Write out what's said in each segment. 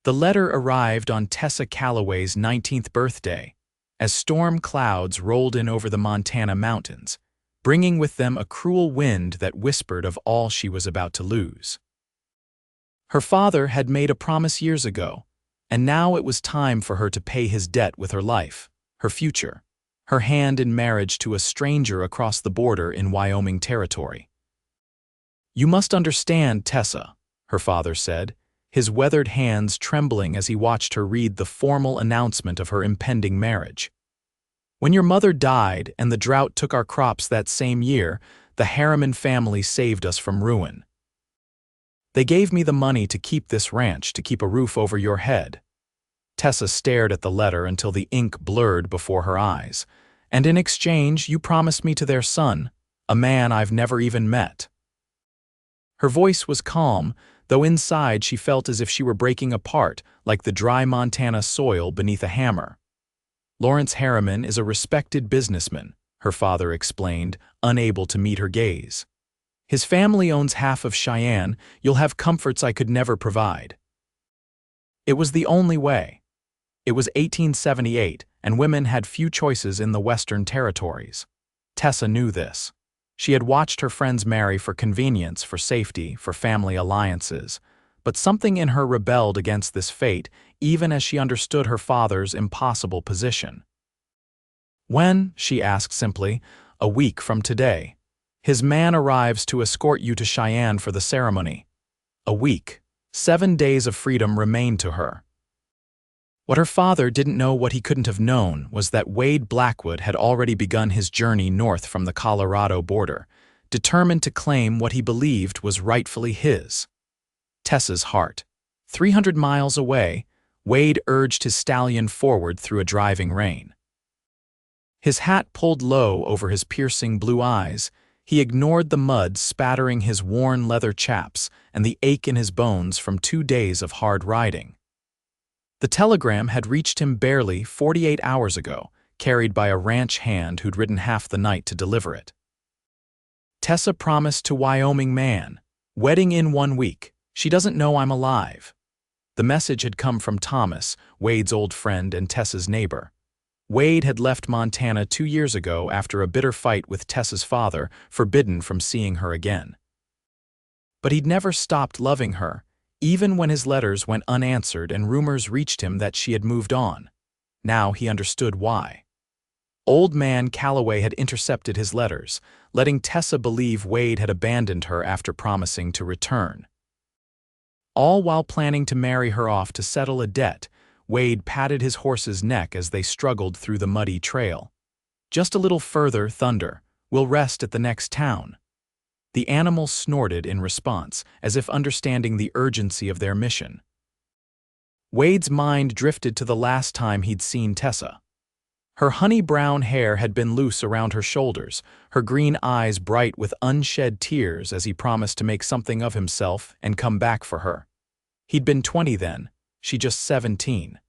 The letter arrived on Tessa Calloway's 19th birthday, as storm clouds rolled in over the Montana mountains, bringing with them a cruel wind that whispered of all she was about to lose. Her father had made a promise years ago, and now it was time for her to pay his debt with her life, her future, her hand in marriage to a stranger across the border in Wyoming territory. "You must understand, Tessa," her father said, his weathered hands trembling as he watched her read the formal announcement of her impending marriage. "When your mother died and the drought took our crops that same year, the Harriman family saved us from ruin. They gave me the money to keep this ranch, to keep a roof over your head." Tessa stared at the letter until the ink blurred before her eyes. "And in exchange, you promised me to their son, a man I've never even met." Her voice was calm, though inside she felt as if she were breaking apart, like the dry Montana soil beneath a hammer. "Lawrence Harriman is a respected businessman," her father explained, unable to meet her gaze. "His family owns half of Cheyenne. You'll have comforts I could never provide." It was the only way. It was 1878, and women had few choices in the Western territories. Tessa knew this. She had watched her friends marry for convenience, for safety, for family alliances, but something in her rebelled against this fate, even as she understood her father's impossible position. "When?" she asked simply. "A week from today. His man arrives to escort you to Cheyenne for the ceremony." A week. 7 days of freedom remained to her. What her father didn't know, what he couldn't have known, was that Wade Blackwood had already begun his journey north from the Colorado border, determined to claim what he believed was rightfully his. Tessa's heart. 300 miles away, Wade urged his stallion forward through a driving rain. His hat pulled low over his piercing blue eyes, he ignored the mud spattering his worn leather chaps and the ache in his bones from 2 days of hard riding. The telegram had reached him barely 48 hours ago, carried by a ranch hand who'd ridden half the night to deliver it. "Tessa promised to Wyoming man. Wedding in 1 week. She doesn't know I'm alive." The message had come from Thomas, Wade's old friend and Tessa's neighbor. Wade had left Montana 2 years ago after a bitter fight with Tessa's father, forbidden from seeing her again. But he'd never stopped loving her, even when his letters went unanswered and rumors reached him that she had moved on. Now he understood why. Old man Calloway had intercepted his letters, letting Tessa believe Wade had abandoned her after promising to return. All while planning to marry her off to settle a debt, Wade patted his horse's neck as they struggled through the muddy trail. "Just a little further, Thunder. We'll rest at the next town." The animal snorted in response, as if understanding the urgency of their mission. Wade's mind drifted to the last time he'd seen Tessa. Her honey-brown hair had been loose around her shoulders, her green eyes bright with unshed tears as he promised to make something of himself and come back for her. He'd been 20 then, she just 17.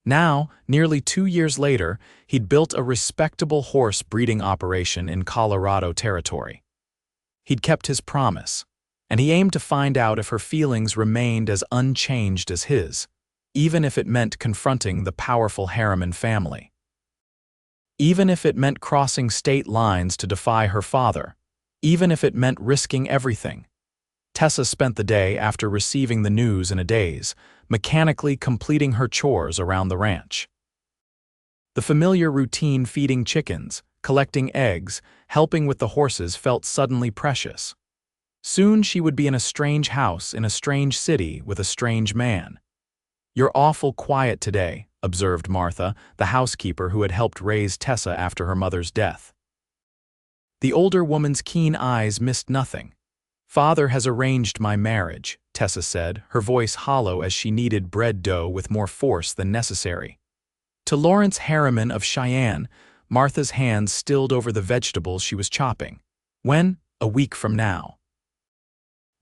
Now, nearly 2 years later, he'd built a respectable horse breeding operation in Colorado territory. He'd kept his promise, and he aimed to find out if her feelings remained as unchanged as his, even if it meant confronting the powerful Harriman family. Even if it meant crossing state lines to defy her father, even if it meant risking everything. Tessa spent the day after receiving the news in a daze, mechanically completing her chores around the ranch. The familiar routine, feeding chickens, collecting eggs, helping with the horses, felt suddenly precious. Soon she would be in a strange house in a strange city with a strange man. "You're awful quiet today," observed Martha, the housekeeper who had helped raise Tessa after her mother's death. The older woman's keen eyes missed nothing. "Father has arranged my marriage," Tessa said, her voice hollow as she kneaded bread dough with more force than necessary. "To Lawrence Harriman of Cheyenne." Martha's hands stilled over the vegetables she was chopping. "When?" "A week from now."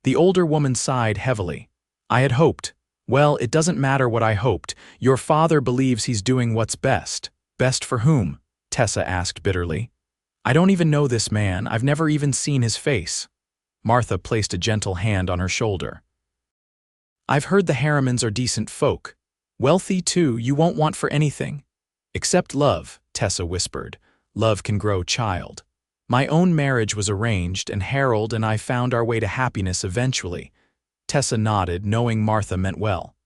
The older woman sighed heavily. "I had hoped." "Well, it doesn't matter what I hoped. Your father believes he's doing what's best." "Best for whom?" Tessa asked bitterly. "I don't even know this man. I've never even seen his face." Martha placed a gentle hand on her shoulder. I've heard the Harrimans are decent folk. Wealthy, too, you won't want for anything. Except love, Tessa whispered. Love can grow child. My own marriage was arranged, and Harold and I found our way to happiness eventually. Tessa nodded, knowing Martha meant well.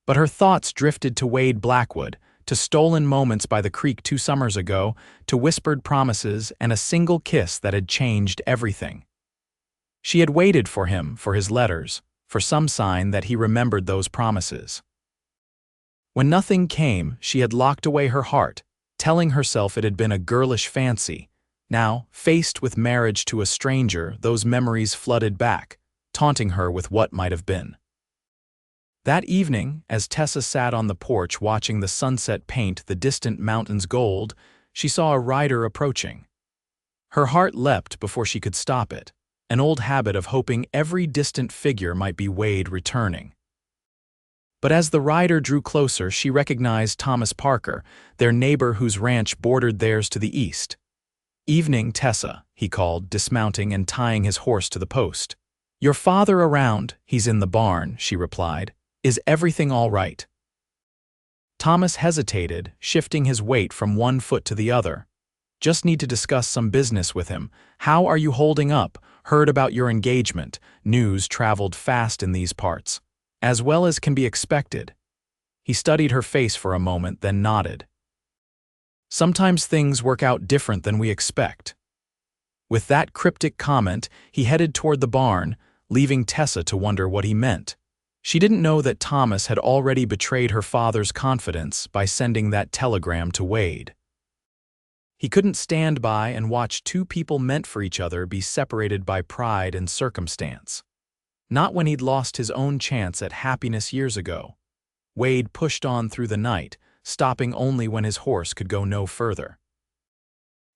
But her thoughts drifted to Wade Blackwood, to stolen moments by the creek 2 summers ago, to whispered promises and a single kiss that had changed everything. She had waited for him, for his letters, for some sign that he remembered those promises. When nothing came, she had locked away her heart, telling herself it had been a girlish fancy. Now, faced with marriage to a stranger, those memories flooded back, taunting her with what might have been. That evening, as Tessa sat on the porch watching the sunset paint the distant mountains gold, she saw a rider approaching. Her heart leapt before she could stop it, an old habit of hoping every distant figure might be Wade returning. But as the rider drew closer, she recognized Thomas Parker, their neighbor whose ranch bordered theirs to the east. "Evening, Tessa," he called, dismounting and tying his horse to the post. "Your father around?" "He's in the barn," she replied. "Is everything all right?" Thomas hesitated, shifting his weight from one foot to the other. "Just need to discuss some business with him. How are you holding up? Heard about your engagement." News traveled fast in these parts, as well as can be expected. He studied her face for a moment, then nodded. "Sometimes things work out different than we expect." With that cryptic comment, he headed toward the barn, leaving Tessa to wonder what he meant. She didn't know that Thomas had already betrayed her father's confidence by sending that telegram to Wade. He couldn't stand by and watch 2 people meant for each other be separated by pride and circumstance. Not when he'd lost his own chance at happiness years ago. Wade pushed on through the night, stopping only when his horse could go no further.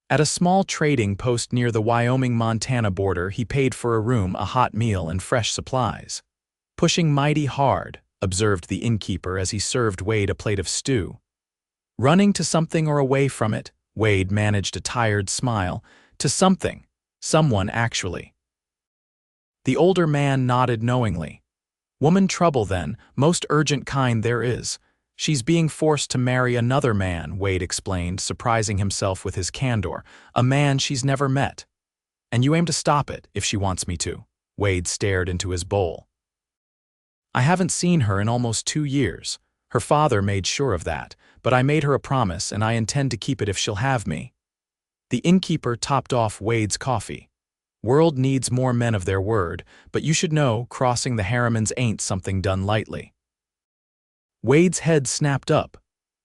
At a small trading post near the Wyoming-Montana border, he paid for a room, a hot meal, and fresh supplies. "Pushing mighty hard," observed the innkeeper as he served Wade a plate of stew. "Running to something or away from it?" Wade managed a tired smile. "To something. Someone, actually." The older man nodded knowingly. "Woman trouble, then, most urgent kind there is. She's being forced to marry another man," Wade explained, surprising himself with his candor. "A man she's never met. And you aim to stop it, if she wants me to." Wade stared into his bowl. "I haven't seen her in almost 2 years. Her father made sure of that, but I made her a promise and I intend to keep it if she'll have me." The innkeeper topped off Wade's coffee. "World needs more men of their word, but you should know crossing the Harrimans ain't something done lightly." Wade's head snapped up.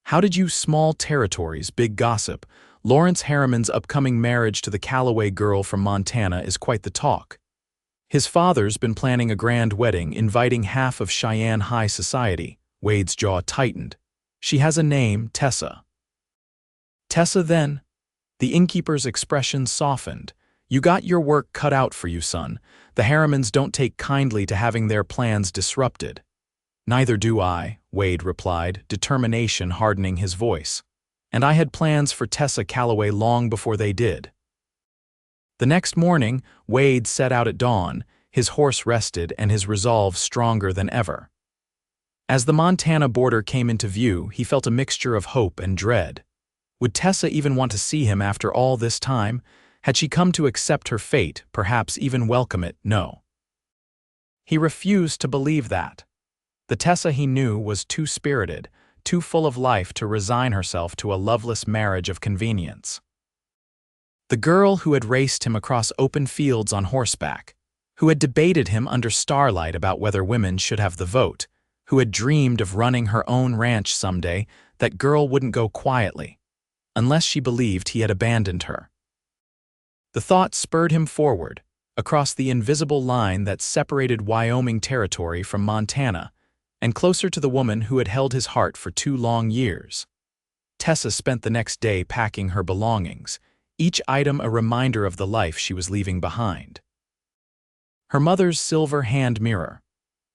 "How did you small territories, big gossip? Lawrence Harriman's upcoming marriage to the Calloway girl from Montana is quite the talk. His father's been planning a grand wedding, inviting half of Cheyenne high society." Wade's jaw tightened. "She has a name, Tessa." "Tessa, then?" The innkeeper's expression softened. "You got your work cut out for you, son. The Harrimans don't take kindly to having their plans disrupted." "Neither do I," Wade replied, determination hardening his voice. "And I had plans for Tessa Calloway long before they did." The next morning, Wade set out at dawn, his horse rested and his resolve stronger than ever. As the Montana border came into view, he felt a mixture of hope and dread. Would Tessa even want to see him after all this time? Had she come to accept her fate, perhaps even welcome it? No. He refused to believe that. The Tessa he knew was too spirited, too full of life to resign herself to a loveless marriage of convenience. The girl who had raced him across open fields on horseback, who had debated him under starlight about whether women should have the vote, who had dreamed of running her own ranch someday, that girl wouldn't go quietly, unless she believed he had abandoned her. The thought spurred him forward, across the invisible line that separated Wyoming territory from Montana, and closer to the woman who had held his heart for 2 long years. Tessa spent the next day packing her belongings, each item a reminder of the life she was leaving behind. Her mother's silver hand mirror,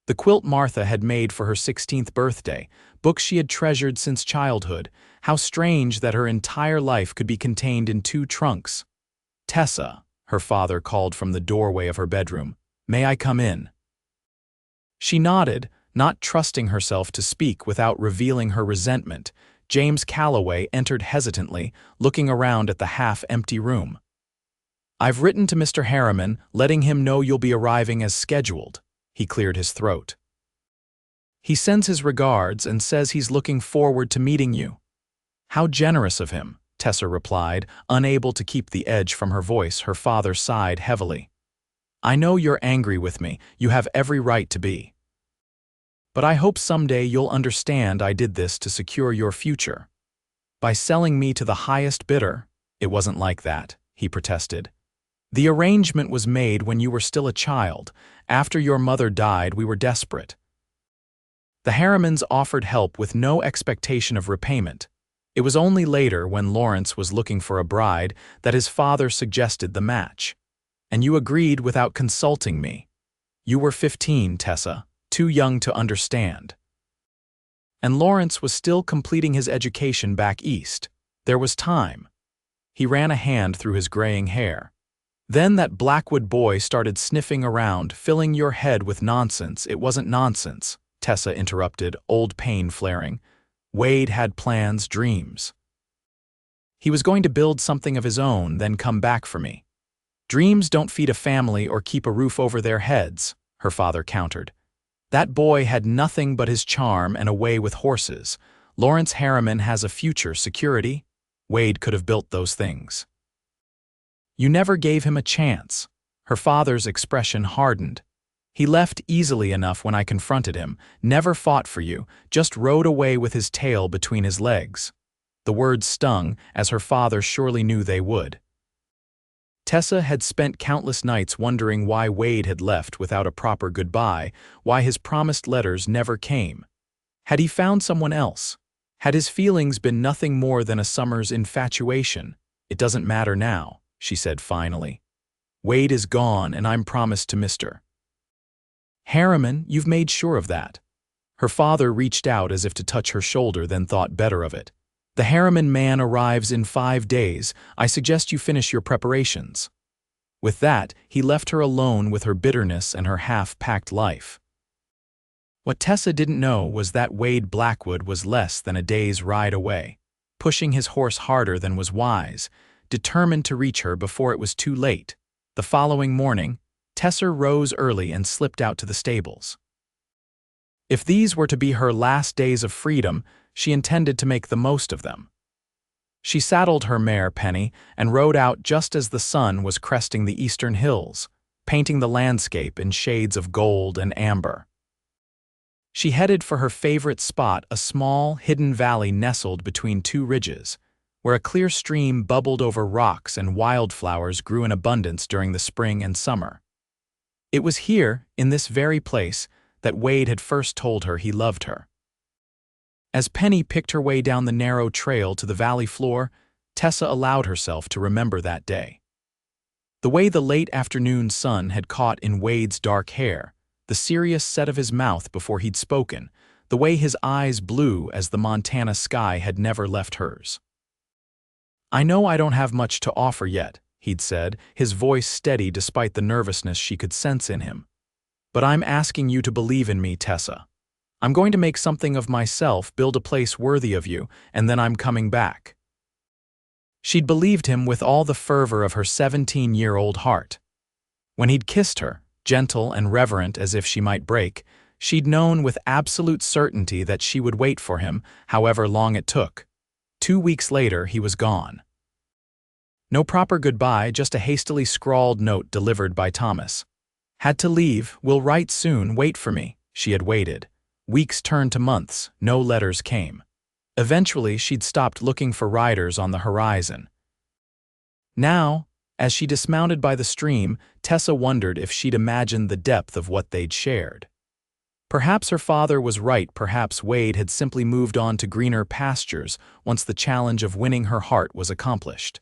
the quilt Martha had made for her 16th birthday, books she had treasured since childhood. How strange that her entire life could be contained in 2 trunks. "Tessa," her father called from the doorway of her bedroom. "May I come in?" She nodded, not trusting herself to speak without revealing her resentment. James Calloway entered hesitantly, looking around at the half-empty room. "I've written to Mr. Harriman, letting him know you'll be arriving as scheduled." He cleared his throat. "He sends his regards and says he's looking forward to meeting you." "How generous of him," Tessa replied, unable to keep the edge from her voice. Her father sighed heavily. "I know you're angry with me. You have every right to be. But I hope someday you'll understand I did this to secure your future. By selling me to the highest bidder." "It wasn't like that," he protested. "The arrangement was made when you were still a child. After your mother died, we were desperate. The Harrimans offered help with no expectation of repayment. It was only later, when Lawrence was looking for a bride, that his father suggested the match. And you agreed without consulting me. You were 15, Tessa, too young to understand. And Lawrence was still completing his education back east. There was time." He ran a hand through his graying hair. "Then that Blackwood boy started sniffing around, filling your head with nonsense." "It wasn't nonsense," Tessa interrupted, old pain flaring. "Wade had plans, dreams. He was going to build something of his own, then come back for me." "Dreams don't feed a family or keep a roof over their heads," her father countered. "That boy had nothing but his charm and a way with horses. Lawrence Harriman has a future, security. Wade could have built those things." "You never gave him a chance." Her father's expression hardened. "He left easily enough when I confronted him, never fought for you, just rode away with his tail between his legs." The words stung, as her father surely knew they would. Tessa had spent countless nights wondering why Wade had left without a proper goodbye, why his promised letters never came. Had he found someone else? Had his feelings been nothing more than a summer's infatuation? "It doesn't matter now," she said finally. "Wade is gone, and I'm promised to Mr. Harriman. You've made sure of that." Her father reached out as if to touch her shoulder, then thought better of it. "The Harriman man arrives in 5 days. I suggest you finish your preparations." With that, he left her alone with her bitterness and her half-packed life. What Tessa didn't know was that Wade Blackwood was less than a day's ride away, pushing his horse harder than was wise, determined to reach her before it was too late. The following morning, Tessa rose early and slipped out to the stables. If these were to be her last days of freedom, she intended to make the most of them. She saddled her mare, Penny, and rode out just as the sun was cresting the eastern hills, painting the landscape in shades of gold and amber. She headed for her favorite spot, a small, hidden valley nestled between 2 ridges, where a clear stream bubbled over rocks and wildflowers grew in abundance during the spring and summer. It was here, in this very place, that Wade had first told her he loved her. As Penny picked her way down the narrow trail to the valley floor, Tessa allowed herself to remember that day. The way the late afternoon sun had caught in Wade's dark hair, the serious set of his mouth before he'd spoken, the way his eyes blew as the Montana sky had never left hers. "I know I don't have much to offer yet," he'd said, his voice steady despite the nervousness she could sense in him. "But I'm asking you to believe in me, Tessa. I'm going to make something of myself, build a place worthy of you, and then I'm coming back." She'd believed him with all the fervor of her 17-year-old heart. When he'd kissed her, gentle and reverent as if she might break, she'd known with absolute certainty that she would wait for him, however long it took. 2 weeks later, he was gone. No proper goodbye, just a hastily scrawled note delivered by Thomas. "Had to leave, will write soon, wait for me." She had waited. Weeks turned to months, no letters came. Eventually, she'd stopped looking for riders on the horizon. Now, as she dismounted by the stream, Tessa wondered if she'd imagined the depth of what they'd shared. Perhaps her father was right, perhaps Wade had simply moved on to greener pastures once the challenge of winning her heart was accomplished.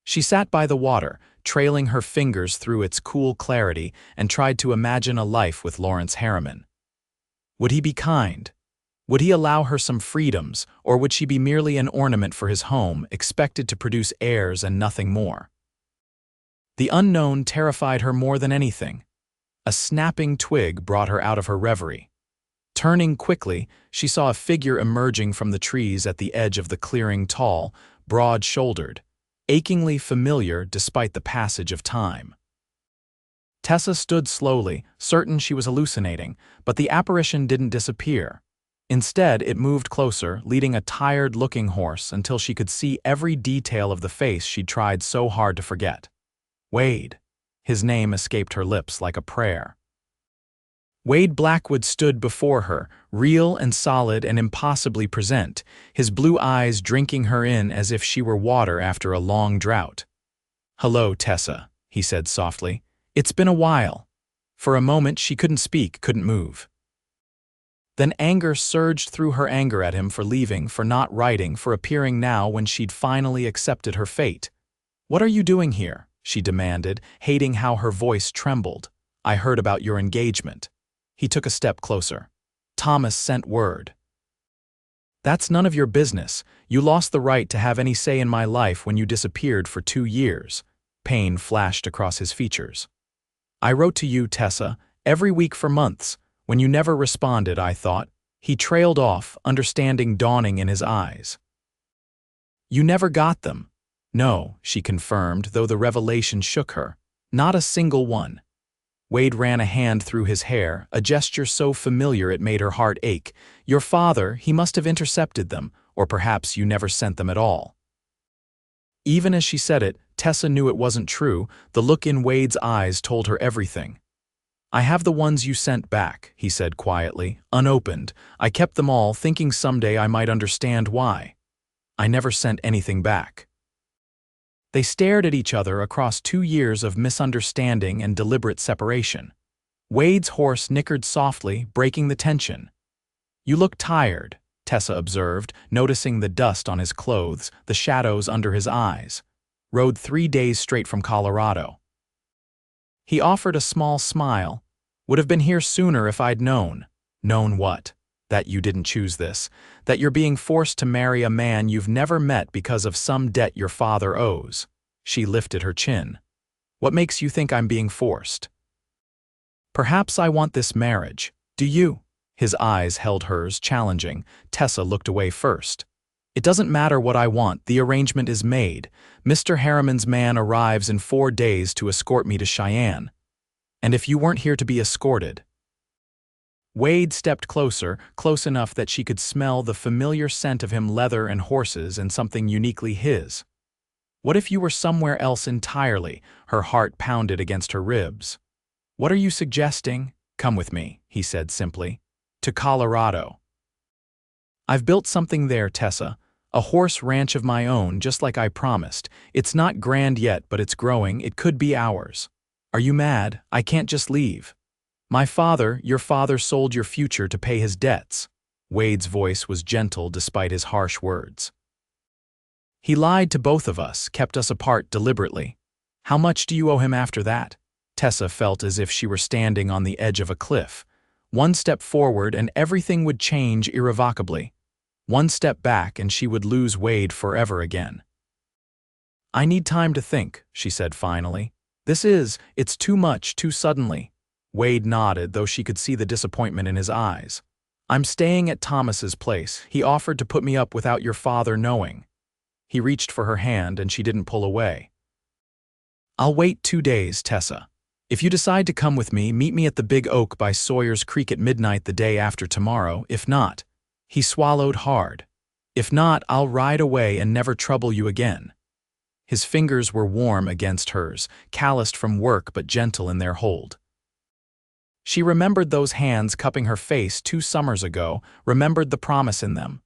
She sat by the water, trailing her fingers through its cool clarity, and tried to imagine a life with Lawrence Harriman. Would he be kind? Would he allow her some freedoms, or would she be merely an ornament for his home, expected to produce heirs and nothing more? The unknown terrified her more than anything. A snapping twig brought her out of her reverie. Turning quickly, she saw a figure emerging from the trees at the edge of the clearing, tall, broad-shouldered, achingly familiar despite the passage of time. Tessa stood slowly, certain she was hallucinating, but the apparition didn't disappear. Instead, it moved closer, leading a tired-looking horse until she could see every detail of the face she'd tried so hard to forget. Wade. His name escaped her lips like a prayer. Wade Blackwood stood before her, real and solid and impossibly present, his blue eyes drinking her in as if she were water after a long drought. "Hello, Tessa," he said softly. "It's been a while." For a moment she couldn't speak, couldn't move. Then anger surged through her, anger at him for leaving, for not writing, for appearing now when she'd finally accepted her fate. "What are you doing here?" she demanded, hating how her voice trembled. "I heard about your engagement." He took a step closer. "Thomas sent word." "That's none of your business. You lost the right to have any say in my life when you disappeared for 2 years. Pain flashed across his features. "I wrote to you, Tessa, every week for months. When you never responded, I thought." He trailed off, understanding dawning in his eyes. "You never got them." "No," she confirmed, though the revelation shook her. "Not a single one." Wade ran a hand through his hair, a gesture so familiar it made her heart ache. "Your father, he must have intercepted them, or perhaps you never sent them at all." Even as she said it, Tessa knew it wasn't true. The look in Wade's eyes told her everything. "I have the ones you sent back," he said quietly, "unopened. I kept them all, thinking someday I might understand why. I never sent anything back." They stared at each other across 2 years of misunderstanding and deliberate separation. Wade's horse nickered softly, breaking the tension. "You look tired," Tessa observed, noticing the dust on his clothes, the shadows under his eyes. "Rode 3 days straight from Colorado." He offered a small smile. "Would have been here sooner if I'd known." "Known what?" "That you didn't choose this. That you're being forced to marry a man you've never met because of some debt your father owes." She lifted her chin. "What makes you think I'm being forced?" "Perhaps I want this marriage. Do you?" His eyes held hers, challenging. Tessa looked away first. "It doesn't matter what I want, the arrangement is made. Mr. Harriman's man arrives in 4 days to escort me to Cheyenne. And if you weren't here to be escorted—" Wade stepped closer, close enough that she could smell the familiar scent of him, leather and horses, and something uniquely his. "What if you were somewhere else entirely?" Her heart pounded against her ribs. "What are you suggesting?" "Come with me," he said simply. "To Colorado. I've built something there, Tessa. A horse ranch of my own, just like I promised. It's not grand yet, but it's growing. It could be ours." "Are you mad? I can't just leave." "My father, your father sold your future to pay his debts." Wade's voice was gentle despite his harsh words. "He lied to both of us, kept us apart deliberately. How much do you owe him after that?" Tessa felt as if she were standing on the edge of a cliff. One step forward and everything would change irrevocably. One step back and she would lose Wade forever again. "I need time to think," she said finally. It's too much, too suddenly." Wade nodded, though she could see the disappointment in his eyes. "I'm staying at Thomas's place. He offered to put me up without your father knowing." He reached for her hand and she didn't pull away. "I'll wait 2 days, Tessa. If you decide to come with me, meet me at the Big Oak by Sawyer's Creek at midnight the day after tomorrow. If not—" He swallowed hard. "If not, I'll ride away and never trouble you again." His fingers were warm against hers, calloused from work but gentle in their hold. She remembered those hands cupping her face 2 summers ago, remembered the promise in them.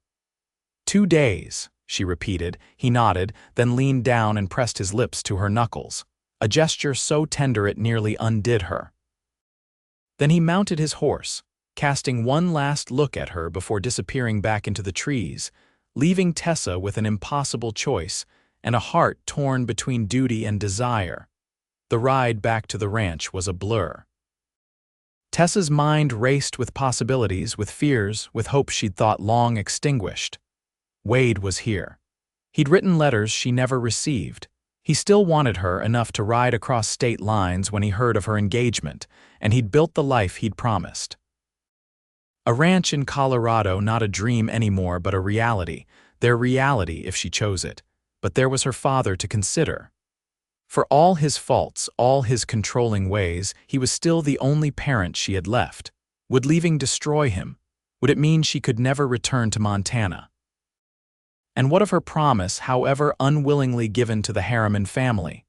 2 days, she repeated. He nodded, then leaned down and pressed his lips to her knuckles, a gesture so tender it nearly undid her. Then he mounted his horse, casting one last look at her before disappearing back into the trees, leaving Tessa with an impossible choice and a heart torn between duty and desire. The ride back to the ranch was a blur. Tessa's mind raced with possibilities, with fears, with hopes she'd thought long extinguished. Wade was here. He'd written letters she never received, He still wanted her enough to ride across state lines when he heard of her engagement, and he'd built the life he'd promised. A ranch in Colorado, not a dream anymore but a reality, their reality if she chose it, but there was her father to consider. For all his faults, all his controlling ways, he was still the only parent she had left. Would leaving destroy him? Would it mean she could never return to Montana? And what of her promise, however unwillingly given to the Harriman family?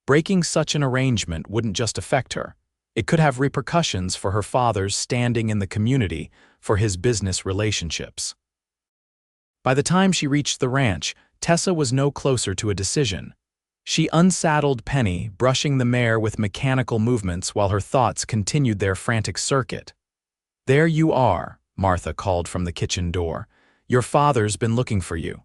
Breaking such an arrangement wouldn't just affect her. It could have repercussions for her father's standing in the community, for his business relationships. By the time she reached the ranch, Tessa was no closer to a decision. She unsaddled Penny, brushing the mare with mechanical movements while her thoughts continued their frantic circuit. "There you are," Martha called from the kitchen door. "Your father's been looking for you."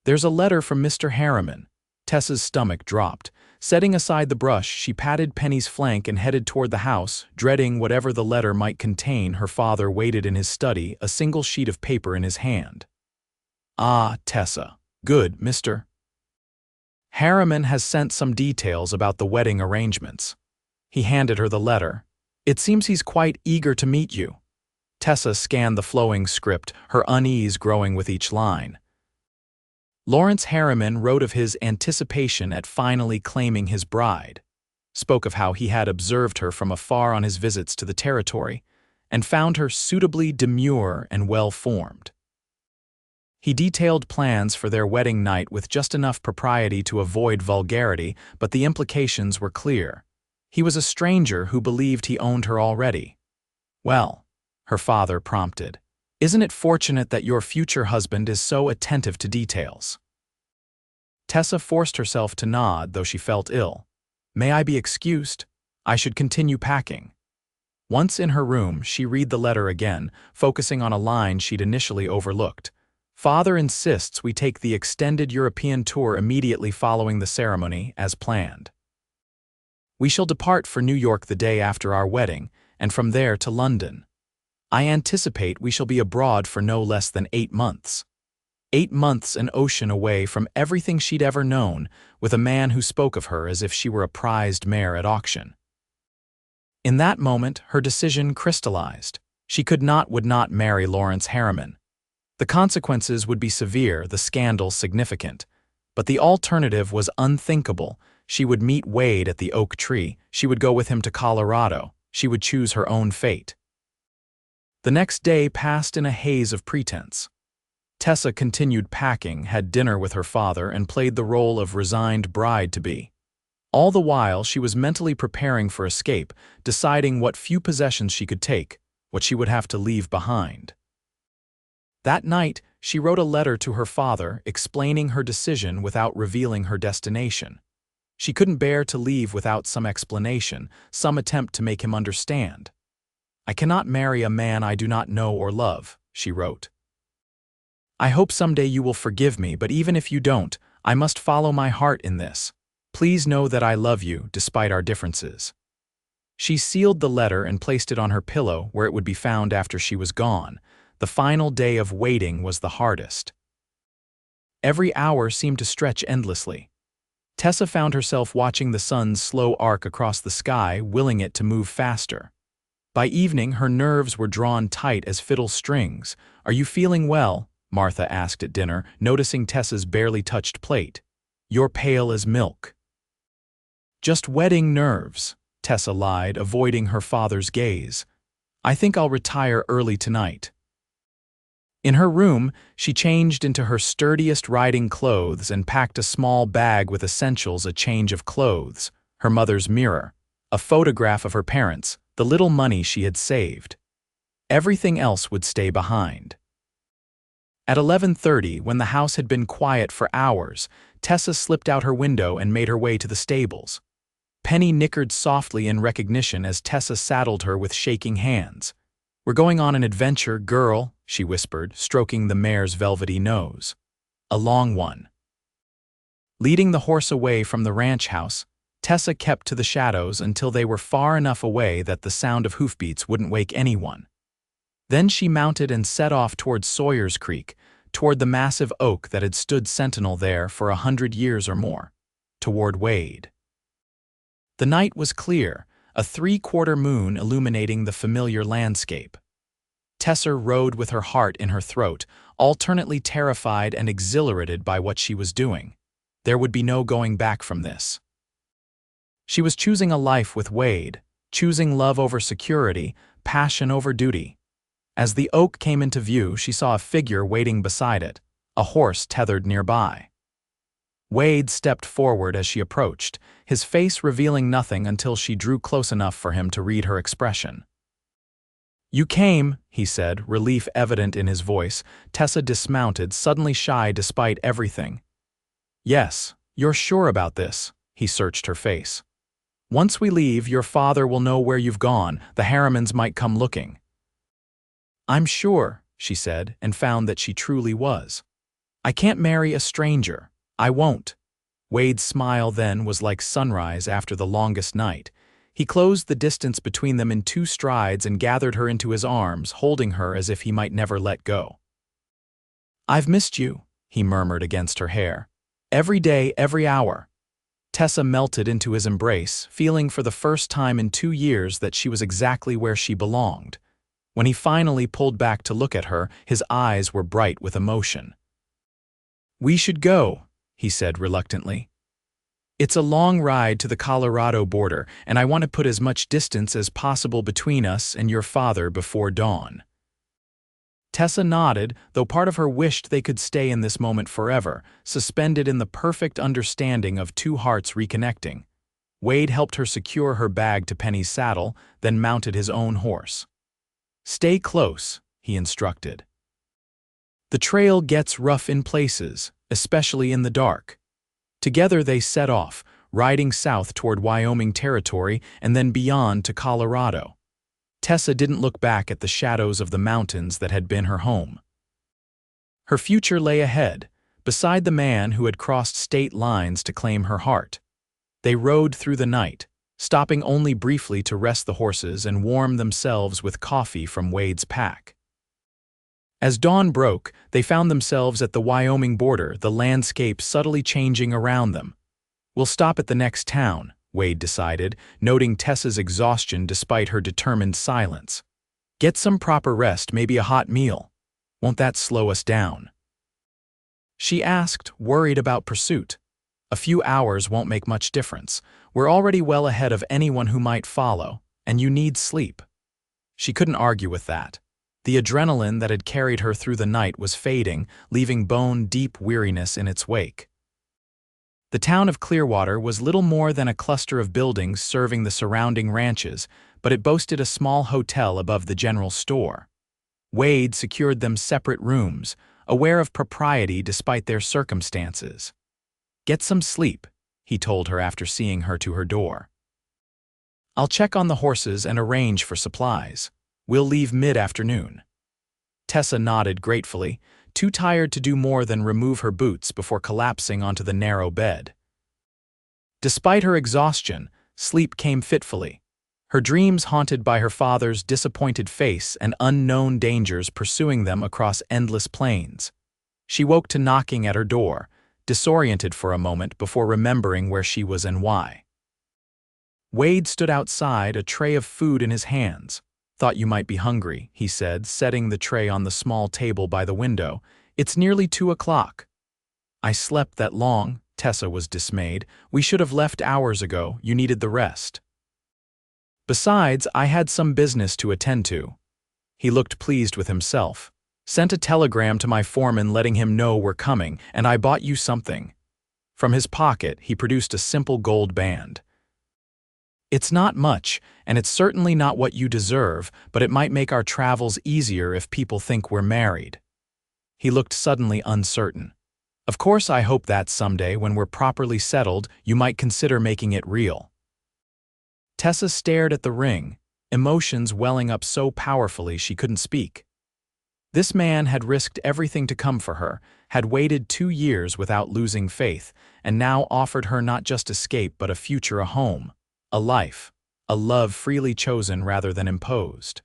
"There's a letter from Mr. Harriman." Tessa's stomach dropped. Setting aside the brush, she patted Penny's flank and headed toward the house, dreading whatever the letter might contain. Her father waited in his study, a single sheet of paper in his hand. "Ah, Tessa. Good, Mr. Harriman has sent some details about the wedding arrangements." He handed her the letter. "It seems he's quite eager to meet you." Tessa scanned the flowing script, her unease growing with each line. Lawrence Harriman wrote of his anticipation at finally claiming his bride, spoke of how he had observed her from afar on his visits to the territory, and found her suitably demure and well-formed. He detailed plans for their wedding night with just enough propriety to avoid vulgarity, but the implications were clear. He was a stranger who believed he owned her already. "Well," her father prompted, "isn't it fortunate that your future husband is so attentive to details?" Tessa forced herself to nod, though she felt ill. "May I be excused? I should continue packing." Once in her room, she read the letter again, focusing on a line she'd initially overlooked. "Father insists we take the extended European tour immediately following the ceremony, as planned. We shall depart for New York the day after our wedding, and from there to London. I anticipate we shall be abroad for no less than 8 months. 8 months an ocean away from everything she'd ever known, with a man who spoke of her as if she were a prized mare at auction." In that moment, her decision crystallized. She would not marry Lawrence Harriman. The consequences would be severe, the scandal significant. But the alternative was unthinkable. She would meet Wade at the oak tree. She would go with him to Colorado. She would choose her own fate. The next day passed in a haze of pretense. Tessa continued packing, had dinner with her father, and played the role of resigned bride-to-be. All the while, she was mentally preparing for escape, deciding what few possessions she could take, what she would have to leave behind. That night, she wrote a letter to her father, explaining her decision without revealing her destination. She couldn't bear to leave without some explanation, some attempt to make him understand. "I cannot marry a man I do not know or love," she wrote. "I hope someday you will forgive me, but even if you don't, I must follow my heart in this. Please know that I love you, despite our differences." She sealed the letter and placed it on her pillow where it would be found after she was gone. The final day of waiting was the hardest. Every hour seemed to stretch endlessly. Tessa found herself watching the sun's slow arc across the sky, willing it to move faster. By evening, her nerves were drawn tight as fiddle strings. "Are you feeling well?" Martha asked at dinner, noticing Tessa's barely touched plate. "You're pale as milk." "Just wedding nerves," Tessa lied, avoiding her father's gaze. "I think I'll retire early tonight." In her room, she changed into her sturdiest riding clothes and packed a small bag with essentials: a change of clothes, her mother's mirror, a photograph of her parents, the little money she had saved. Everything else would stay behind. At 11:30, when the house had been quiet for hours, Tessa slipped out her window and made her way to the stables. Penny nickered softly in recognition as Tessa saddled her with shaking hands. "We're going on an adventure, girl," she whispered, stroking the mare's velvety nose. "A long one." Leading the horse away from the ranch house, Tessa kept to the shadows until they were far enough away that the sound of hoofbeats wouldn't wake anyone. Then she mounted and set off towards Sawyer's Creek, toward the massive oak that had stood sentinel there for 100 years or more, toward Wade. The night was clear, a three-quarter moon illuminating the familiar landscape. Tessa rode with her heart in her throat, alternately terrified and exhilarated by what she was doing. There would be no going back from this. She was choosing a life with Wade, choosing love over security, passion over duty. As the oak came into view, she saw a figure waiting beside it, a horse tethered nearby. Wade stepped forward as she approached, his face revealing nothing until she drew close enough for him to read her expression. "You came," he said, relief evident in his voice. Tessa dismounted, suddenly shy despite everything. "Yes, you're sure about this?" He searched her face. "Once we leave, your father will know where you've gone. The Harrimans might come looking." "I'm sure," she said, and found that she truly was. "I can't marry a stranger. I won't." Wade's smile then was like sunrise after the longest night. He closed the distance between them in 2 strides and gathered her into his arms, holding her as if he might never let go. "I've missed you," he murmured against her hair. "Every day, every hour." Tessa melted into his embrace, feeling for the first time in 2 years that she was exactly where she belonged. When he finally pulled back to look at her, his eyes were bright with emotion. "We should go," he said reluctantly. "It's a long ride to the Colorado border, and I want to put as much distance as possible between us and your father before dawn." Tessa nodded, though part of her wished they could stay in this moment forever, suspended in the perfect understanding of 2 hearts reconnecting. Wade helped her secure her bag to Penny's saddle, then mounted his own horse. "Stay close," he instructed. "The trail gets rough in places, especially in the dark." Together they set off, riding south toward Wyoming territory and then beyond to Colorado. Tessa didn't look back at the shadows of the mountains that had been her home. Her future lay ahead, beside the man who had crossed state lines to claim her heart. They rode through the night, stopping only briefly to rest the horses and warm themselves with coffee from Wade's pack. As dawn broke, they found themselves at the Wyoming border, the landscape subtly changing around them. "We'll stop at the next town," Wade decided, noting Tessa's exhaustion despite her determined silence. "Get some proper rest, maybe a hot meal. Won't that slow us down?" She asked, worried about pursuit. "A few hours won't make much difference. We're already well ahead of anyone who might follow, and you need sleep." She couldn't argue with that. The adrenaline that had carried her through the night was fading, leaving bone-deep weariness in its wake. The town of Clearwater was little more than a cluster of buildings serving the surrounding ranches, but it boasted a small hotel above the general store. Wade secured them separate rooms, aware of propriety despite their circumstances. "Get some sleep," he told her after seeing her to her door. "I'll check on the horses and arrange for supplies. We'll leave mid-afternoon." Tessa nodded gratefully, too tired to do more than remove her boots before collapsing onto the narrow bed. Despite her exhaustion, sleep came fitfully, her dreams haunted by her father's disappointed face and unknown dangers pursuing them across endless plains. She woke to knocking at her door, disoriented for a moment before remembering where she was and why. Wade stood outside, a tray of food in his hands. "Thought you might be hungry," he said, setting the tray on the small table by the window. "It's nearly 2 o'clock." "I slept that long," Tessa was dismayed. "We should have left hours ago. You needed the rest." "Besides, I had some business to attend to." He looked pleased with himself. "Sent a telegram to my foreman letting him know we're coming, and I bought you something." From his pocket, he produced a simple gold band. "It's not much, and it's certainly not what you deserve, but it might make our travels easier if people think we're married." He looked suddenly uncertain. "Of course I hope that someday, when we're properly settled, you might consider making it real." Tessa stared at the ring, emotions welling up so powerfully she couldn't speak. This man had risked everything to come for her, had waited 2 years without losing faith, and now offered her not just escape but a future, a home. A life, a love freely chosen rather than imposed.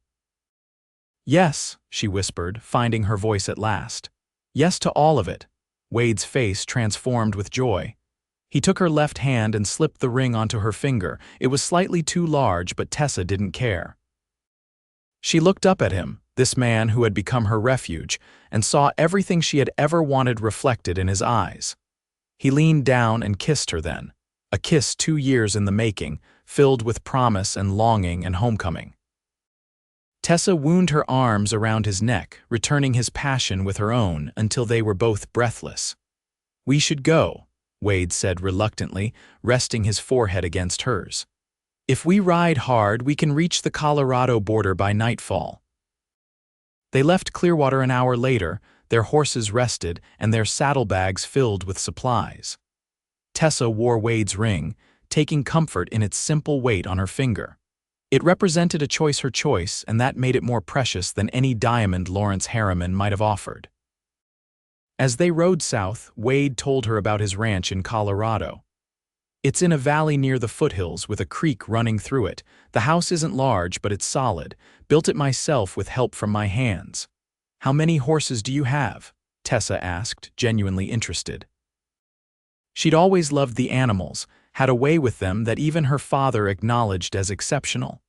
"Yes," she whispered, finding her voice at last. Yes to all of it. Wade's face transformed with joy. He took her left hand and slipped the ring onto her finger. It was slightly too large, but Tessa didn't care. She looked up at him, this man who had become her refuge, and saw everything she had ever wanted reflected in his eyes. He leaned down and kissed her then, a kiss 2 years in the making, filled with promise and longing and homecoming. Tessa wound her arms around his neck, returning his passion with her own until they were both breathless. "We should go," Wade said reluctantly, resting his forehead against hers. "If we ride hard, we can reach the Colorado border by nightfall." They left Clearwater an hour later, their horses rested and their saddlebags filled with supplies. Tessa wore Wade's ring, taking comfort in its simple weight on her finger. It represented her choice, and that made it more precious than any diamond Lawrence Harriman might have offered. As they rode south, Wade told her about his ranch in Colorado. "It's in a valley near the foothills with a creek running through it. The house isn't large, but it's solid. Built it myself with help from my hands." "How many horses do you have?" Tessa asked, genuinely interested. She'd always loved the animals, had a way with them that even her father acknowledged as exceptional.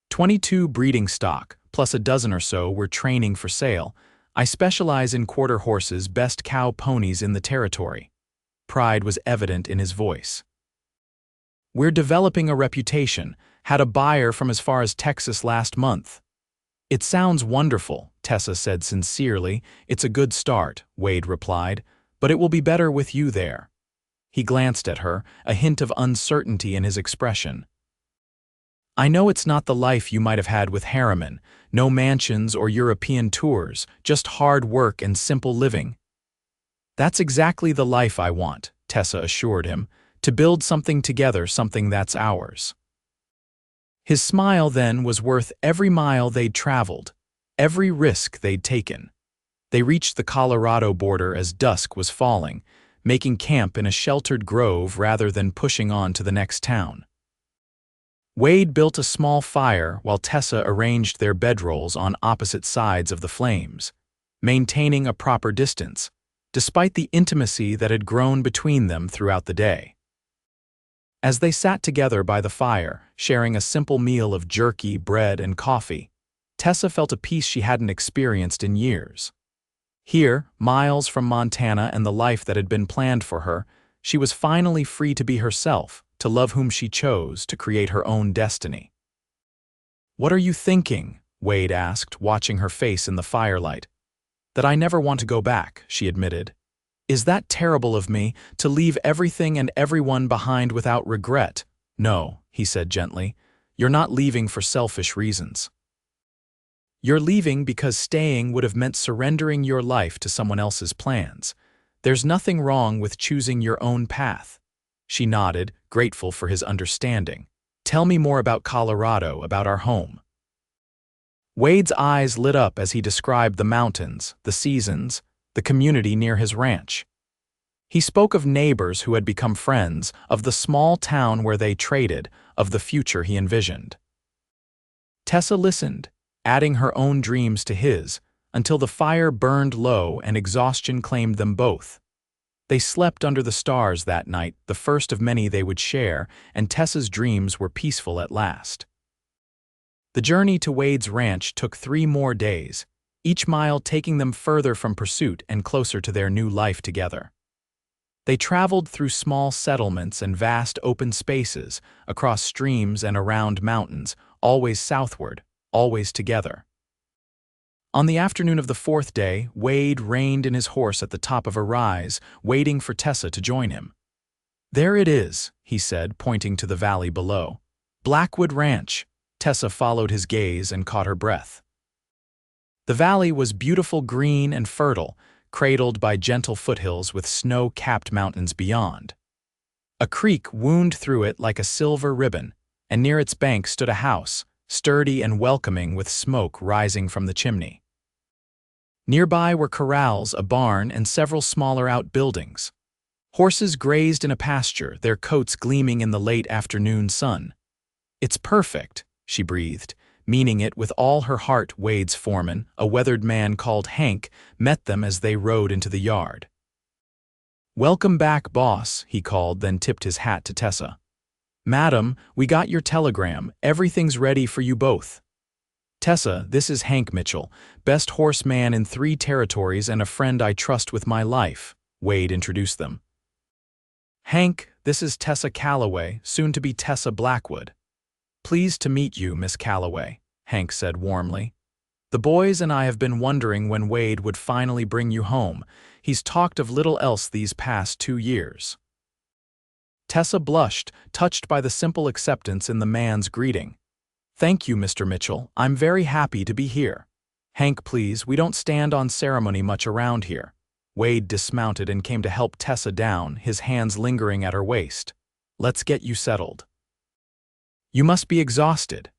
22 breeding stock, plus a dozen or so were training for sale. I specialize in quarter horses, best cow ponies in the territory. Pride was evident in his voice. We're developing a reputation, had a buyer from as far as Texas last month. It sounds wonderful, Tessa said sincerely. It's a good start, Wade replied, but it will be better with you there. He glanced at her, a hint of uncertainty in his expression. I know it's not the life you might have had with Harriman, no mansions or European tours, just hard work and simple living. That's exactly the life I want, Tessa assured him, to build something together, something that's ours. His smile then was worth every mile they'd traveled, every risk they'd taken. They reached the Colorado border as dusk was falling, making camp in a sheltered grove rather than pushing on to the next town. Wade built a small fire while Tessa arranged their bedrolls on opposite sides of the flames, maintaining a proper distance, despite the intimacy that had grown between them throughout the day. As they sat together by the fire, sharing a simple meal of jerky, bread, and coffee, Tessa felt a peace she hadn't experienced in years. Here, miles from Montana and the life that had been planned for her, she was finally free to be herself, to love whom she chose, to create her own destiny. What are you thinking? Wade asked, watching her face in the firelight. That I never want to go back, she admitted. Is that terrible of me, to leave everything and everyone behind without regret? No, he said gently. You're not leaving for selfish reasons. You're leaving because staying would have meant surrendering your life to someone else's plans. There's nothing wrong with choosing your own path. She nodded, grateful for his understanding. Tell me more about Colorado, about our home. Wade's eyes lit up as he described the mountains, the seasons, the community near his ranch. He spoke of neighbors who had become friends, of the small town where they traded, of the future he envisioned. Tessa listened, adding her own dreams to his, until the fire burned low and exhaustion claimed them both. They slept under the stars that night, the first of many they would share, and Tessa's dreams were peaceful at last. The journey to Wade's ranch took 3 more days, each mile taking them further from pursuit and closer to their new life together. They traveled through small settlements and vast open spaces, across streams and around mountains, always southward, always together. On the afternoon of the 4th day, Wade reined in his horse at the top of a rise, waiting for Tessa to join him. There it is, he said, pointing to the valley below. Blackwood Ranch. Tessa followed his gaze and caught her breath. The valley was beautiful, green and fertile, cradled by gentle foothills with snow-capped mountains beyond. A creek wound through it like a silver ribbon, and near its bank stood a house, sturdy and welcoming with smoke rising from the chimney. Nearby were corrals, a barn, and several smaller outbuildings. Horses grazed in a pasture, their coats gleaming in the late afternoon sun. It's perfect, she breathed, meaning it with all her heart. Wade's foreman, a weathered man called Hank, met them as they rode into the yard. "Welcome back, boss," he called, then tipped his hat to Tessa. "Madam, we got your telegram. Everything's ready for you both." "Tessa, this is Hank Mitchell, best horseman in 3 territories and a friend I trust with my life," Wade introduced them. "Hank, this is Tessa Calloway, soon to be Tessa Blackwood." "Pleased to meet you, Miss Calloway," Hank said warmly. "The boys and I have been wondering when Wade would finally bring you home. He's talked of little else these past 2 years." Tessa blushed, touched by the simple acceptance in the man's greeting. "Thank you, Mr. Mitchell. I'm very happy to be here." "Hank, please, we don't stand on ceremony much around here." Wade dismounted and came to help Tessa down, his hands lingering at her waist. "Let's get you settled. You must be exhausted."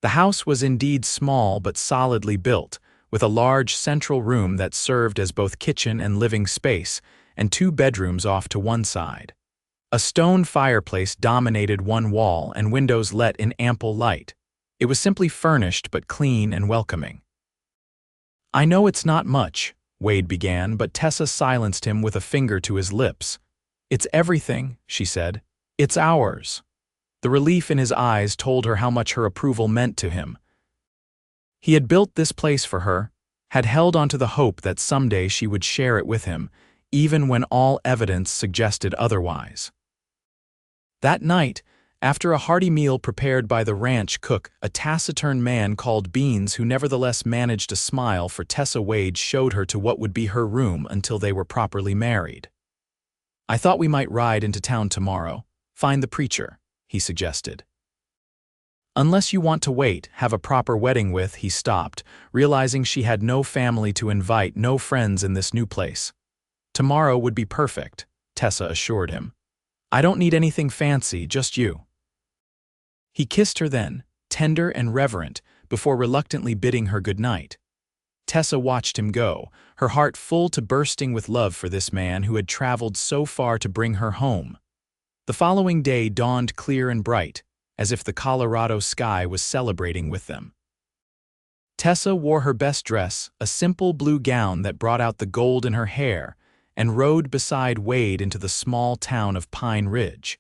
The house was indeed small but solidly built, with a large central room that served as both kitchen and living space, and 2 bedrooms off to one side. A stone fireplace dominated one wall and windows let in ample light. It was simply furnished but clean and welcoming. "I know it's not much," Wade began, but Tessa silenced him with a finger to his lips. "It's everything," she said. "It's ours." The relief in his eyes told her how much her approval meant to him. He had built this place for her, had held onto the hope that someday she would share it with him, even when all evidence suggested otherwise. That night, after a hearty meal prepared by the ranch cook, a taciturn man called Beans who nevertheless managed a smile for Tessa, Wade showed her to what would be her room until they were properly married. "I thought we might ride into town tomorrow, find the preacher," he suggested. "Unless you want to wait, have a proper wedding with," he stopped, realizing she had no family to invite, no friends in this new place. "Tomorrow would be perfect," Tessa assured him. "I don't need anything fancy, just you." He kissed her then, tender and reverent, before reluctantly bidding her good night. Tessa watched him go, her heart full to bursting with love for this man who had traveled so far to bring her home. The following day dawned clear and bright, as if the Colorado sky was celebrating with them. Tessa wore her best dress, a simple blue gown that brought out the gold in her hair, and rode beside Wade into the small town of Pine Ridge,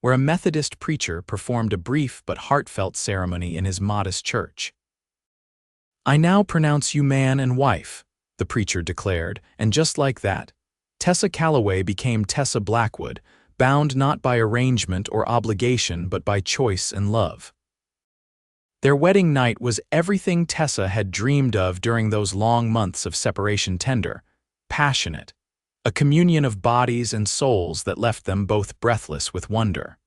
where a Methodist preacher performed a brief but heartfelt ceremony in his modest church. "I now pronounce you man and wife," the preacher declared, and just like that, Tessa Calloway became Tessa Blackwood, bound not by arrangement or obligation but by choice and love. Their wedding night was everything Tessa had dreamed of during those long months of separation: tender, passionate, a communion of bodies and souls that left them both breathless with wonder.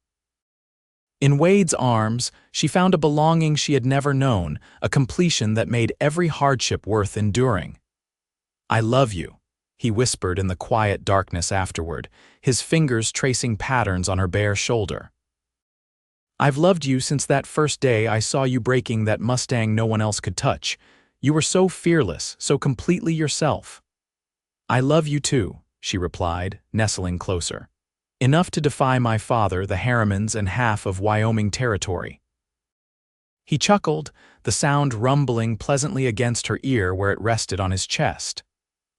In Wade's arms, she found a belonging she had never known, a completion that made every hardship worth enduring. "I love you," he whispered in the quiet darkness afterward, his fingers tracing patterns on her bare shoulder. "I've loved you since that first day I saw you breaking that Mustang no one else could touch. You were so fearless, so completely yourself." "I love you too," she replied, nestling closer. "Enough to defy my father, the Harrimans, and half of Wyoming territory." He chuckled, the sound rumbling pleasantly against her ear where it rested on his chest.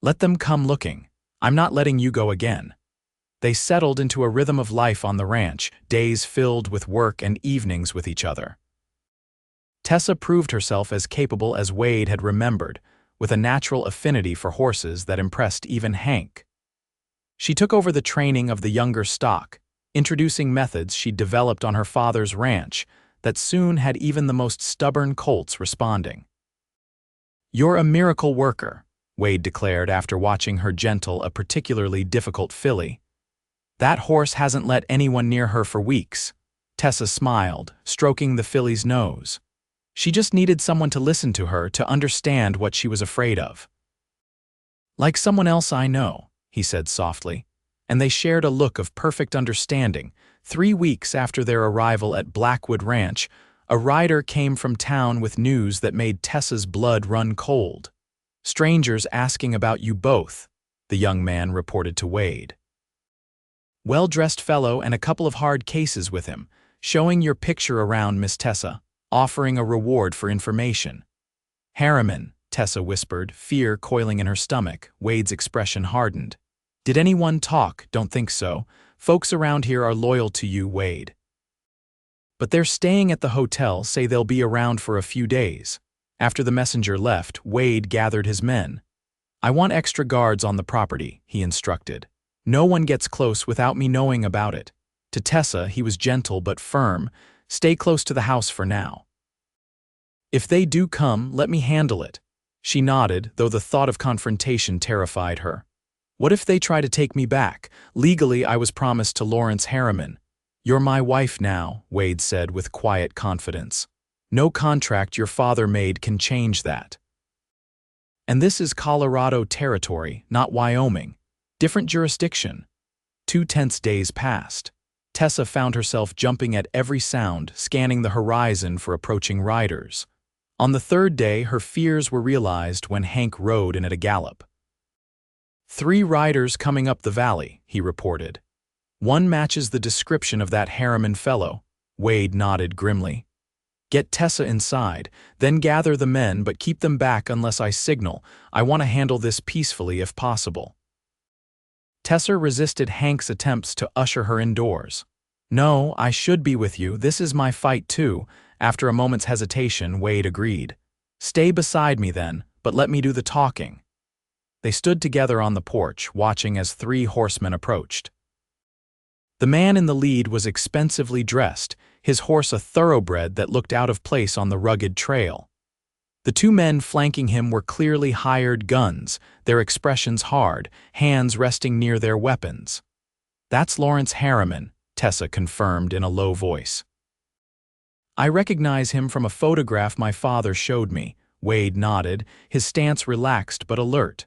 "Let them come looking. I'm not letting you go again." They settled into a rhythm of life on the ranch, days filled with work and evenings with each other. Tessa proved herself as capable as Wade had remembered, with a natural affinity for horses that impressed even Hank. She took over the training of the younger stock, introducing methods she'd developed on her father's ranch that soon had even the most stubborn colts responding. "You're a miracle worker," Wade declared after watching her gentle a particularly difficult filly. "That horse hasn't let anyone near her for weeks." Tessa smiled, stroking the filly's nose. She just needed someone to listen to her, to understand what she was afraid of. "Like someone else I know," he said softly, and they shared a look of perfect understanding. 3 weeks after their arrival at Blackwood Ranch, a rider came from town with news that made Tessa's blood run cold. "Strangers asking about you both," the young man reported to Wade. "Well-dressed fellow and a couple of hard cases with him. Showing your picture around, Miss Tessa. offering a reward for information. Harriman, Tessa whispered, fear coiling in her stomach. Wade's expression hardened. Did anyone talk? Don't think so. Folks around here are loyal to you, Wade. But they're staying at the hotel, say they'll be around for a few days. After the messenger left, Wade gathered his men. I want extra guards on the property, he instructed. No one gets close without me knowing about it. To Tessa, he was gentle but firm. Stay close to the house for now. If they do come, let me handle it. She nodded, though the thought of confrontation terrified her. What if they try to take me back? Legally, I was promised to Lawrence Harriman. You're my wife now, Wade said with quiet confidence. No contract your father made can change that. And this is Colorado territory, not Wyoming. Different jurisdiction. 2 tense days passed. Tessa found herself jumping at every sound, scanning the horizon for approaching riders. On the 3rd day, her fears were realized when Hank rode in at a gallop. 3 riders coming up the valley, he reported. One matches the description of that Harriman fellow. Wade nodded grimly. Get Tessa inside, then gather the men, but keep them back unless I signal. I want to handle this peacefully if possible. Tessa resisted Hank's attempts to usher her indoors. No, I should be with you. This is my fight too. After a moment's hesitation, Wade agreed. Stay beside me then, but let me do the talking. They stood together on the porch, watching as 3 horsemen approached. The man in the lead was expensively dressed, his horse a thoroughbred that looked out of place on the rugged trail. The 2 men flanking him were clearly hired guns, their expressions hard, hands resting near their weapons. That's Lawrence Harriman, Tessa confirmed in a low voice. I recognize him from a photograph my father showed me. Wade nodded, his stance relaxed but alert.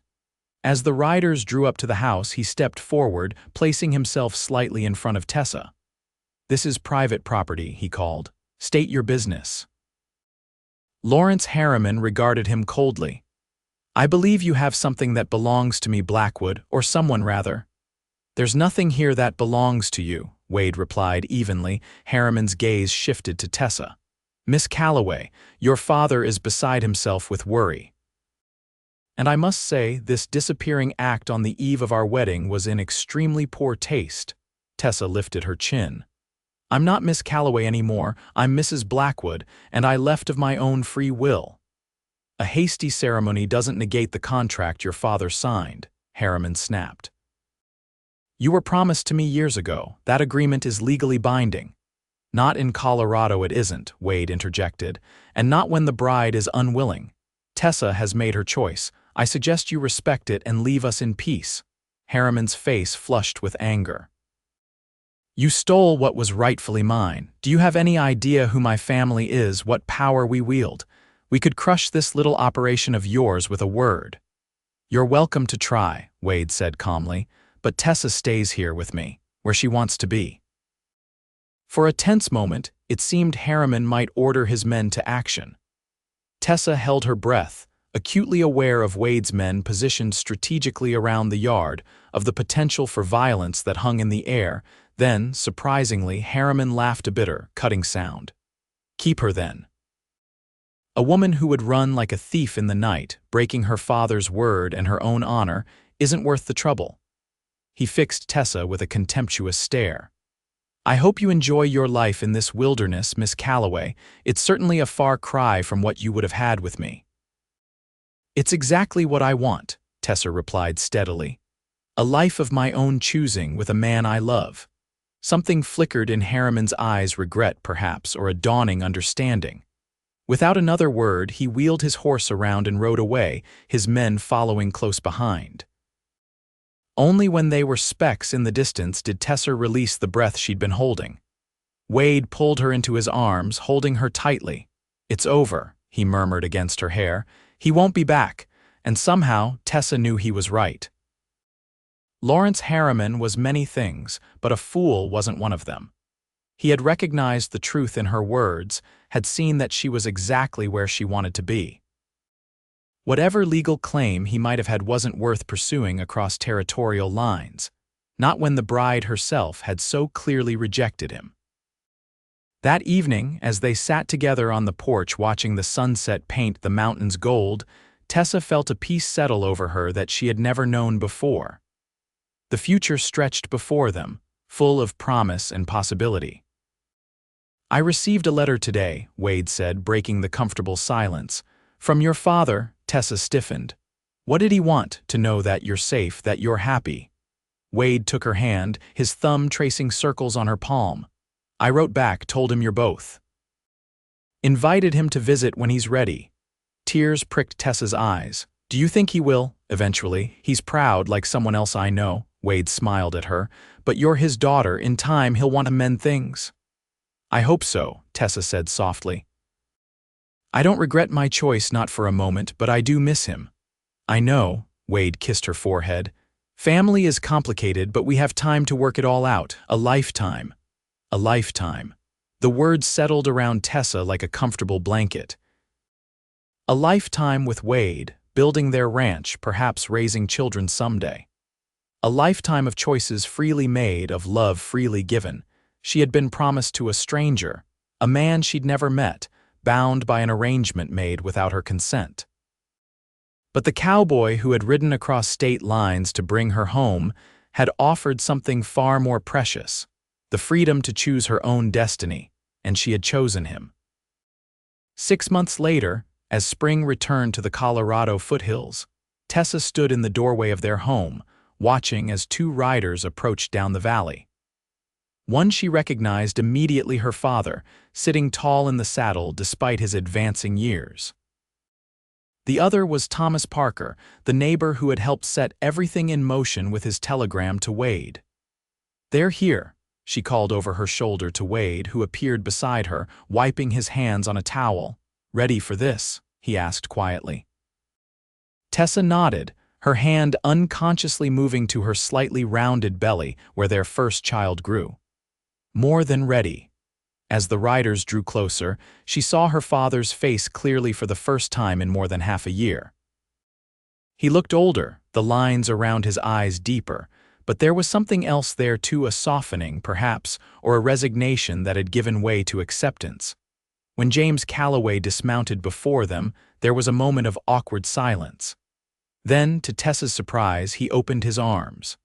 As the riders drew up to the house, he stepped forward, placing himself slightly in front of Tessa. This is private property, he called. State your business. Lawrence Harriman regarded him coldly. I believe you have something that belongs to me, Blackwood, or someone rather. There's nothing here that belongs to you, Wade replied evenly. Harriman's gaze shifted to Tessa. Miss Calloway, your father is beside himself with worry. And I must say, this disappearing act on the eve of our wedding was in extremely poor taste. Tessa lifted her chin. I'm not Miss Calloway anymore, I'm Mrs. Blackwood, and I left of my own free will. A hasty ceremony doesn't negate the contract your father signed, Harriman snapped. You were promised to me years ago. That agreement is legally binding. Not in Colorado it isn't, Wade interjected, and not when the bride is unwilling. Tessa has made her choice. I suggest you respect it and leave us in peace. Harriman's face flushed with anger. You stole what was rightfully mine. Do you have any idea who my family is, what power we wield? We could crush this little operation of yours with a word. You're welcome to try, Wade said calmly, but Tessa stays here with me, where she wants to be. For a tense moment, it seemed Harriman might order his men to action. Tessa held her breath, acutely aware of Wade's men positioned strategically around the yard, of the potential for violence that hung in the air. Then, surprisingly, Harriman laughed a bitter, cutting sound. Keep her then. A woman who would run like a thief in the night, breaking her father's word and her own honor, isn't worth the trouble. He fixed Tessa with a contemptuous stare. I hope you enjoy your life in this wilderness, Miss Calloway. It's certainly a far cry from what you would have had with me. It's exactly what I want, Tessa replied steadily. A life of my own choosing with a man I love. Something flickered in Harriman's eyes, regret perhaps, or a dawning understanding. Without another word, he wheeled his horse around and rode away, his men following close behind. Only when they were specks in the distance did Tessa release the breath she'd been holding. Wade pulled her into his arms, holding her tightly. It's over, he murmured against her hair. He won't be back, and somehow Tessa knew he was right. Lawrence Harriman was many things, but a fool wasn't one of them. He had recognized the truth in her words, had seen that she was exactly where she wanted to be. Whatever legal claim he might have had wasn't worth pursuing across territorial lines, not when the bride herself had so clearly rejected him. That evening, as they sat together on the porch watching the sunset paint the mountains gold, Tessa felt a peace settle over her that she had never known before. The future stretched before them, full of promise and possibility. "I received a letter today," Wade said, breaking the comfortable silence. "From your father." Tessa stiffened. "What did he want? To know that you're safe, that you're happy?" Wade took her hand, his thumb tracing circles on her palm. "I wrote back, told him you're both. Invited him to visit when he's ready." Tears pricked Tessa's eyes. "Do you think he will, eventually? He's proud, like someone else I know." Wade smiled at her. "But you're his daughter. In time, he'll want to mend things." "I hope so," Tessa said softly. "I don't regret my choice, not for a moment, but I do miss him." "I know," Wade kissed her forehead. "Family is complicated, but we have time to work it all out. A lifetime. A lifetime." The words settled around Tessa like a comfortable blanket. A lifetime with Wade, building their ranch, perhaps raising children someday. A lifetime of choices freely made, of love freely given. She had been promised to a stranger, a man she'd never met, bound by an arrangement made without her consent. But the cowboy who had ridden across state lines to bring her home had offered something far more precious, the freedom to choose her own destiny, and she had chosen him. 6 months later, as spring returned to the Colorado foothills, Tessa stood in the doorway of their home, watching as 2 riders approached down the valley. One she recognized immediately, her father, sitting tall in the saddle despite his advancing years. The other was Thomas Parker, the neighbor who had helped set everything in motion with his telegram to Wade. "They're here," she called over her shoulder to Wade, who appeared beside her, wiping his hands on a towel. "Ready for this?" he asked quietly. Tessa nodded, her hand unconsciously moving to her slightly rounded belly where their first child grew. More than ready. As the riders drew closer, she saw her father's face clearly for the first time in more than half a year. He looked older, the lines around his eyes deeper, but there was something else there too, a softening, perhaps, or a resignation that had given way to acceptance. When James Calloway dismounted before them, there was a moment of awkward silence. Then, to Tessa's surprise, he opened his arms.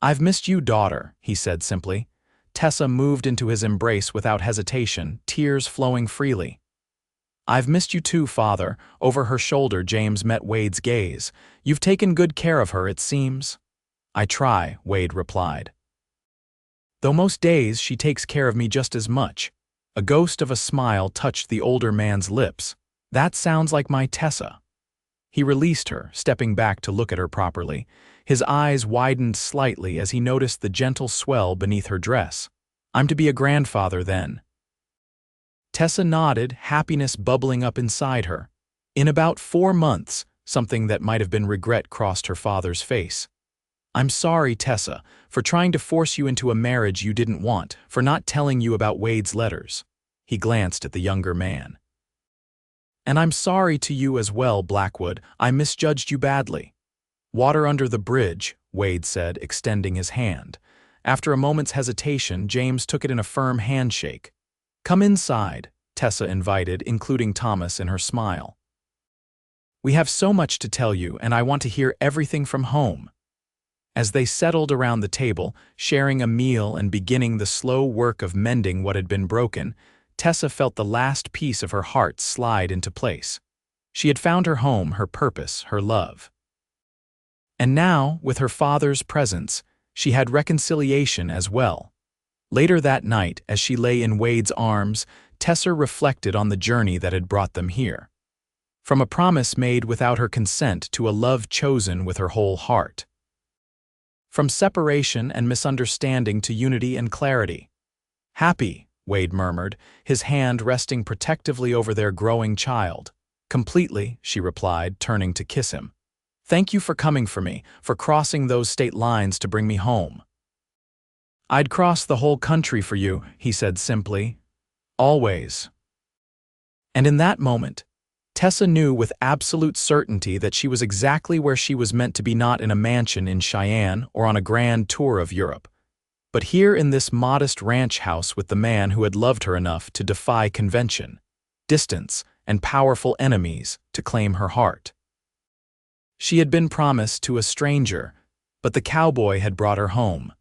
"I've missed you, daughter," he said simply. Tessa moved into his embrace without hesitation, tears flowing freely. "I've missed you too, father." Over her shoulder, James met Wade's gaze. "You've taken good care of her, it seems." "I try," Wade replied. "Though most days she takes care of me just as much." A ghost of a smile touched the older man's lips. "That sounds like my Tessa." He released her, stepping back to look at her properly. His eyes widened slightly as he noticed the gentle swell beneath her dress. "I'm to be a grandfather then." Tessa nodded, happiness bubbling up inside her. "In about 4 months, something that might have been regret crossed her father's face. "I'm sorry, Tessa, for trying to force you into a marriage you didn't want, for not telling you about Wade's letters." He glanced at the younger man. "And I'm sorry to you as well, Blackwood. I misjudged you badly." "Water under the bridge," Wade said, extending his hand. After a moment's hesitation, James took it in a firm handshake. "Come inside," Tessa invited, including Thomas in her smile. "We have so much to tell you, and I want to hear everything from home." As they settled around the table, sharing a meal and beginning the slow work of mending what had been broken, Tessa felt the last piece of her heart slide into place. She had found her home, her purpose, her love. And now, with her father's presence, she had reconciliation as well. Later that night, as she lay in Wade's arms, Tessa reflected on the journey that had brought them here. From a promise made without her consent to a love chosen with her whole heart. From separation and misunderstanding to unity and clarity. "Happy," Wade murmured, his hand resting protectively over their growing child. "Completely," she replied, turning to kiss him. "Thank you for coming for me, for crossing those state lines to bring me home." "I'd cross the whole country for you," he said simply. "Always." And in that moment, Tessa knew with absolute certainty that she was exactly where she was meant to be, not in a mansion in Cheyenne or on a grand tour of Europe, but here in this modest ranch house with the man who had loved her enough to defy convention, distance, and powerful enemies to claim her heart. She had been promised to a stranger, but the cowboy had brought her home,